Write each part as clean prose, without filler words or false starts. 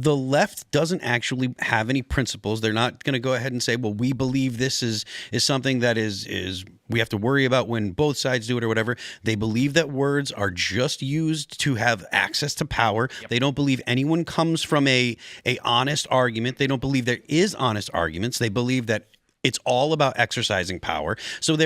the left doesn't actually have any principles. They're not going to go ahead and say, well, we believe this is something that is we have to worry about when both sides do it or whatever. They believe that words are just used to have access to power. Yep. They don't believe anyone comes from a honest argument. They don't believe there is honest arguments. They believe that it's all about exercising power. So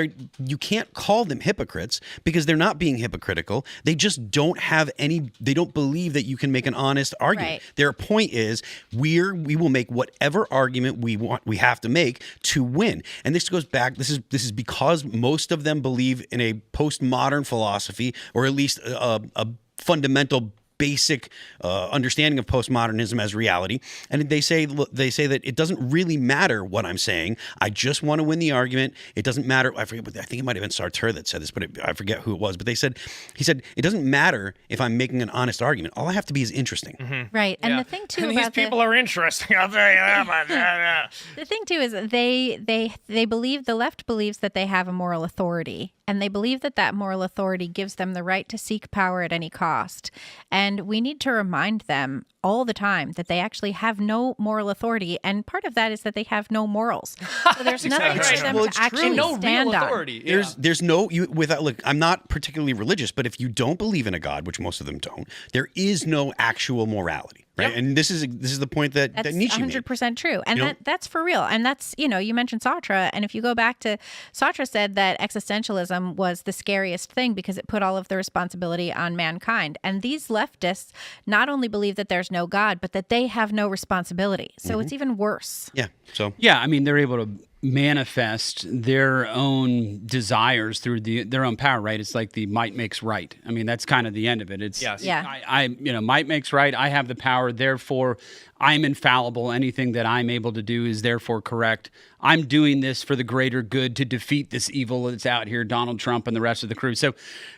you can't call them hypocrites because they're not being hypocritical. They just don't have they don't believe that you can make an honest argument. Right. Their point is we will make whatever argument we have to make to win. And this goes back, this is because most of them believe in a postmodern philosophy, or at least a fundamental basic understanding of postmodernism as reality. And they say that it doesn't really matter what I'm saying. I just want to win the argument. It doesn't matter. I think it might have been Sartre that said this, but I forget who it was. But he said it doesn't matter if I'm making an honest argument. All I have to be is interesting. Mm-hmm. Right. And the thing too and about these people are interesting. I'll tell you that. The thing too is they believe, the left believes that they have a moral authority. And they believe that moral authority gives them the right to seek power at any cost. And we need to remind them all the time that they actually have no moral authority. And part of that is that they have no morals. So there's nothing for them to actually stand on. Yeah. There's no, look, I'm not particularly religious, but if you don't believe in a God, which most of them don't, there is no actual morality. Right. Yep. And this is the point that Nietzsche made. That's 100% true. And that's for real. And that's, you mentioned Sartre. And if you go back to, Sartre said that existentialism was the scariest thing because it put all of the responsibility on mankind. And these leftists not only believe that there's no God, but that they have no responsibility. So it's even worse. Yeah. So yeah, I mean, they're able to manifest their own desires through their own power, right? It's like the might makes right. I mean, that's kind of the end of it. It's might makes right. I have the power, therefore I'm infallible. Anything that I'm able to do is therefore correct. I'm doing this for the greater good to defeat this evil that's out here, Donald Trump and the rest of the crew. So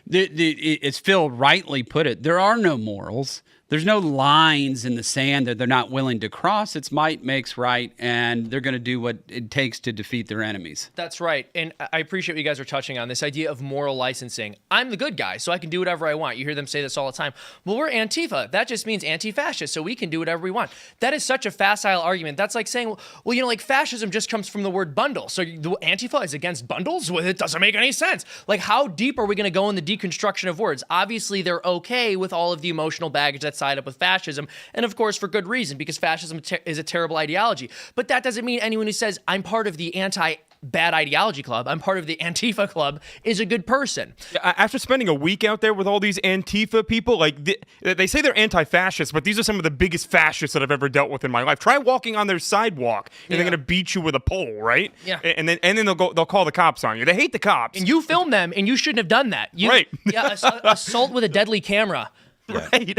it's Phil rightly put it. There are no morals. There's no lines in the sand that they're not willing to cross. It's might makes right, and they're going to do what it takes to defeat their enemies. That's right. And I appreciate what you guys are touching on, this idea of moral licensing. I'm the good guy, so I can do whatever I want. You hear them say this all the time. Well, we're Antifa. That just means anti-fascist, so we can do whatever we want. That is such a facile argument. That's like saying, well, like fascism just comes from the word bundle. So the Antifa is against bundles? Well, it doesn't make any sense. Like, how deep are we going to go in the deconstruction of words? Obviously, they're okay with all of the emotional baggage that's side up with fascism, and of course for good reason, because fascism is a terrible ideology. But that doesn't mean anyone who says I'm part of the anti-bad ideology club, I'm part of the Antifa club, is a good person. After spending a week out there with all these Antifa people, like they say they're anti-fascists, but these are some of the biggest fascists that I've ever dealt with in my life. Try walking on their sidewalk, and they're gonna beat you with a pole, right? Yeah. And then they'll call the cops on you. They hate the cops. And you film them, and you shouldn't have done that. Right. Yeah, assault with a deadly camera. Yeah. Right.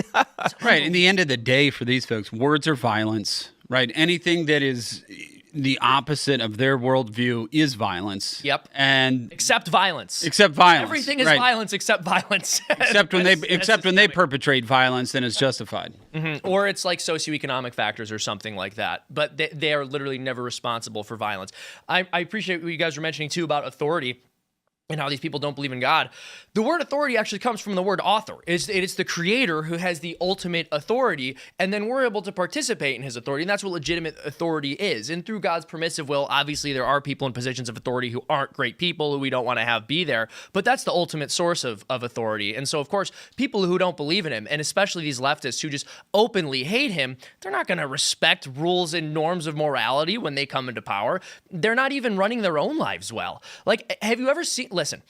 Right. In the end of the day, for these folks, words are violence, right? Anything that is the opposite of their worldview is violence. Yep. And except violence. Except violence. Everything is violence except violence. Except when they perpetrate violence, then it's justified. Mm-hmm. Or it's like socioeconomic factors or something like that. But they are literally never responsible for violence. I appreciate what you guys were mentioning too about authority and how these people don't believe in God. The word authority actually comes from the word author. It's the creator who has the ultimate authority, and then we're able to participate in his authority, and that's what legitimate authority is. And through God's permissive will, obviously there are people in positions of authority who aren't great people, who we don't want to have be there, but that's the ultimate source of authority. And so, of course, people who don't believe in him, and especially these leftists who just openly hate him, they're not going to respect rules and norms of morality when they come into power. They're not even running their own lives well. Like, have you ever seen... Listen,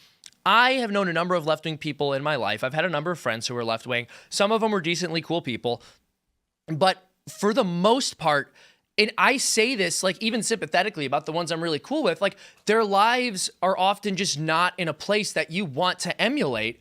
I have known a number of left-wing people in my life. I've had a number of friends who are left-wing. Some of them were decently cool people. But for the most part, and I say this like even sympathetically about the ones I'm really cool with, like their lives are often just not in a place that you want to emulate.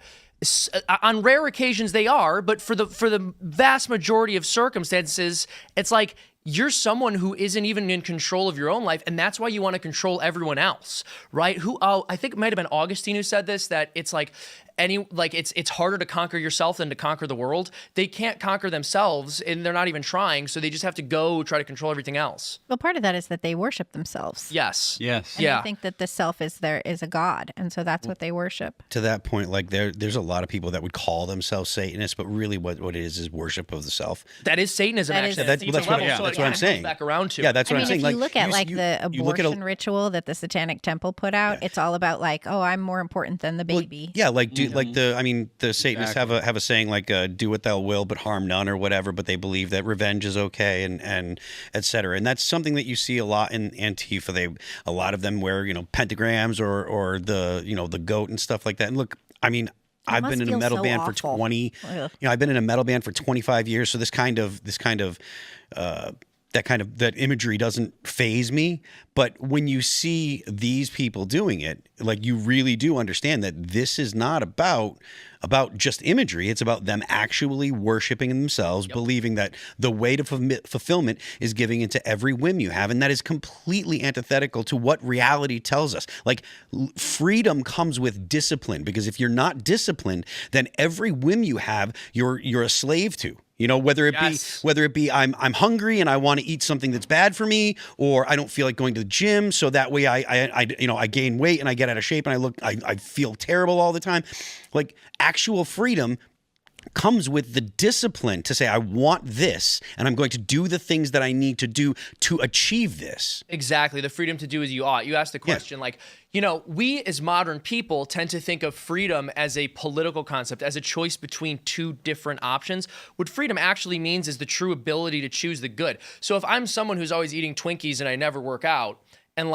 On rare occasions they are, but for the vast majority of circumstances, it's like you're someone who isn't even in control of your own life, and that's why you want to control everyone else, right? I think it might have been Augustine who said this, that it's like it's harder to conquer yourself than to conquer the world. They can't conquer themselves, and they're not even trying, so they just have to go try to control everything else. Well, part of that is that they worship themselves. Yes. And they think that the self is a god, and so that's what they worship. To that point, like there's a lot of people that would call themselves Satanists, but really what it is worship of the self. That is Satanism, actually. That's what I'm saying. Back around to. Yeah, that's what I'm saying. If you look at the abortion ritual that the Satanic Temple put out, it's all about I'm more important than the baby. Well, the Satanists have a saying like do what thou will but harm none or whatever, but they believe that revenge is okay and et cetera. And that's something that you see a lot in Antifa. A lot of them wear pentagrams or the goat and stuff like that. And look, I mean, I've been in a metal band for 20. I've been in a metal band for 25 years, so that imagery doesn't faze me. But when you see these people doing it, like, you really do understand that this is not about just imagery. It's about them actually worshiping themselves, believing that the way to fulfillment is giving into every whim you have. And that is completely antithetical to what reality tells us. Like, freedom comes with discipline, because if you're not disciplined, then every whim you have, you're a slave to. Whether it be I'm hungry and I want to eat something that's bad for me, or I don't feel like going to the gym, so that way I gain weight and I get out of shape and I feel terrible all the time. Like, actual freedom comes with the discipline to say, I want this, and I'm going to do the things that I need to do to achieve this. Exactly. The freedom to do as you ought. You asked the question, we as modern people tend to think of freedom as a political concept, as a choice between two different options. What freedom actually means is the true ability to choose the good. So if I'm someone who's always eating Twinkies and I never work out, and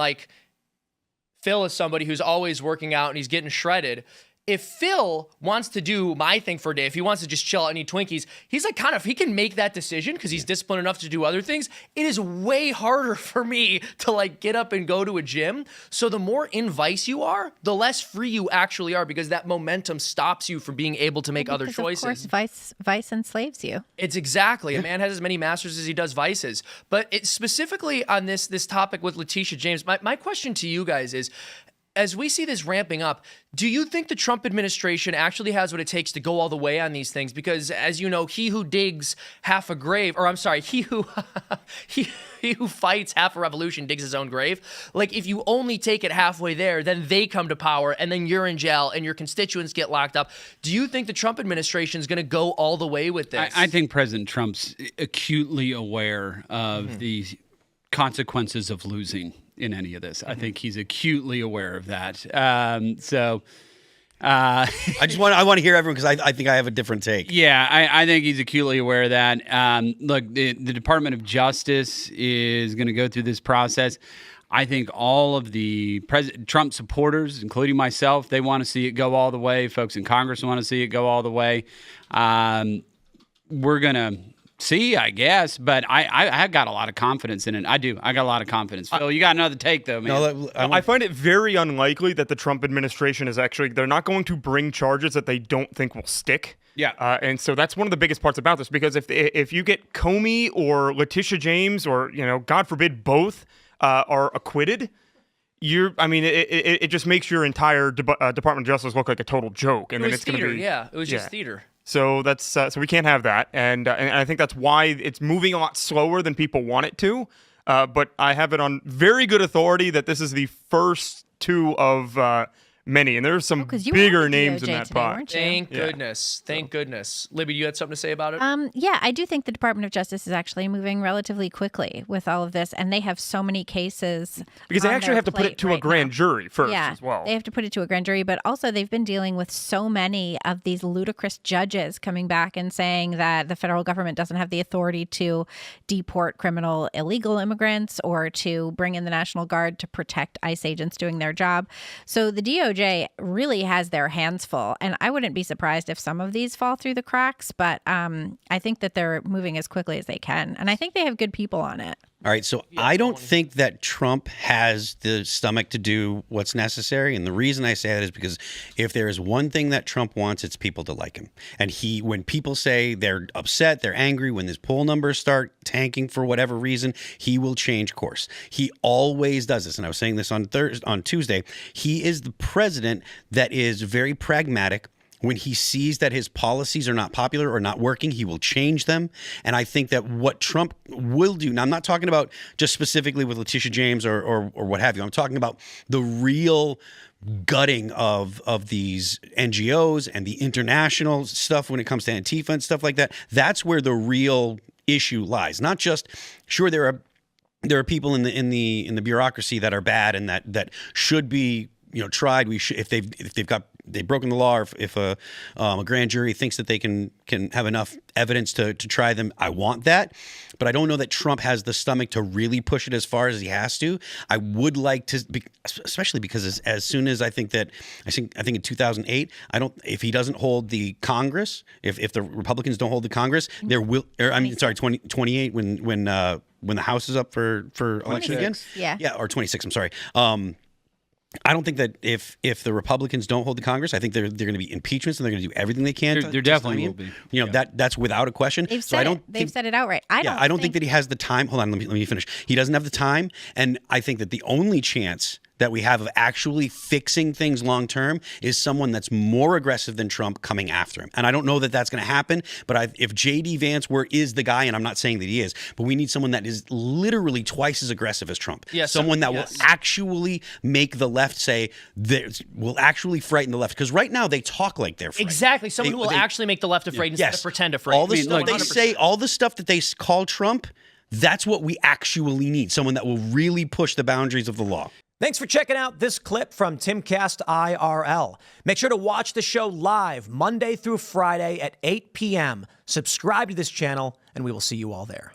Phil is somebody who's always working out and he's getting shredded, if Phil wants to do my thing for a day, if he wants to just chill out and eat Twinkies, he's he can make that decision because he's disciplined enough to do other things. It is way harder for me to get up and go to a gym. So the more in vice you are, the less free you actually are, because that momentum stops you from being able to make other choices. Of course, vice enslaves you. It's exactly. A man has as many masters as he does vices. But specifically on this topic with Letitia James, my question to you guys is, as we see this ramping up, do you think the Trump administration actually has what it takes to go all the way on these things? Because, as you know, he who digs half a grave, or I'm sorry, he who fights half a revolution digs his own grave. If you only take it halfway there, then they come to power, and then you're in jail, and your constituents get locked up. Do you think the Trump administration is going to go all the way with this? I think President Trump's acutely aware of the consequences of losing in any of this. I think he's acutely aware of that. I want to hear everyone, because I think I have a different take. Yeah, I think he's acutely aware of that. Look, the Department of Justice is going to go through this process. I think all of the Trump supporters, including myself, they want to see it go all the way. Folks in Congress want to see it go all the way. We're going to see, I guess, but I got a lot of confidence in it. I do. I got a lot of confidence. Phil, you got another take, though, man. No, I find it very unlikely that the Trump administration they're not going to bring charges that they don't think will stick. Yeah. And so that's one of the biggest parts about this, because if you get Comey or Letitia James, or, God forbid, both are acquitted, it just makes your entire Department of Justice look like a total joke. And then it's going to be, it was just theater. So that's so we can't have that, and I think that's why it's moving a lot slower than people want it to. But I have it on very good authority that this is the first two of many, and there's some bigger names in that pot. Thank goodness. Thank goodness. Libby, you had something to say about it? Yeah, I do think the Department of Justice is actually moving relatively quickly with all of this, and they have so many cases. Because they actually have to put it to a grand jury first as well. They have to put it to a grand jury, but also they've been dealing with so many of these ludicrous judges coming back and saying that the federal government doesn't have the authority to deport criminal illegal immigrants or to bring in the National Guard to protect ICE agents doing their job. So the DOJ really has their hands full, and I wouldn't be surprised if some of these fall through the cracks, but I think that they're moving as quickly as they can, and I think they have good people on it. All right, so I don't think that Trump has the stomach to do what's necessary, and the reason I say that is because if there is one thing that Trump wants, it's people to like him. And when people say they're upset, they're angry, when his poll numbers start tanking for whatever reason, he will change course. He always does this, and I was saying this on Tuesday. He is the president that is very pragmatic. When he sees that his policies are not popular or not working, he will change them. And I think that what Trump will do, now I'm not talking about just specifically with Letitia James or what have you. I'm talking about the real gutting of these NGOs and the international stuff when it comes to Antifa and stuff like that. That's where the real issue lies. Not just, sure, there are people in the bureaucracy that are bad and that should be tried. We should, if they've broken the law, or if a grand jury thinks that they can have enough evidence to try them. I want that, but I don't know that Trump has the stomach to really push it as far as he has to. I would like to, especially because as soon as I think in 2008, if he doesn't hold the Congress, if the Republicans don't hold the Congress, there will. I'm sorry, 2028 when the House is up for election again. Yeah, or 26. I'm sorry. I don't think that if the Republicans don't hold the Congress, I think they're going to be impeachments and they're going to do everything they can. There definitely will be. That's without a question. They've said it outright. I don't think that he has the time. Hold on, let me finish. He doesn't have the time, and I think that the only chance that we have of actually fixing things long term is someone that's more aggressive than Trump coming after him. And I don't know that that's going to happen, but if J.D. Vance is the guy, and I'm not saying that he is, but we need someone that is literally twice as aggressive as Trump. Yes, someone that will actually make the left say, will actually frighten the left. Because right now they talk like they're frightened. Exactly. Someone who will actually make the left afraid instead of pretend afraid. All the stuff they say, all the stuff that they call Trump, that's what we actually need. Someone that will really push the boundaries of the law. Thanks for checking out this clip from Timcast IRL. Make sure to watch the show live Monday through Friday at 8 p.m. Subscribe to this channel, and we will see you all there.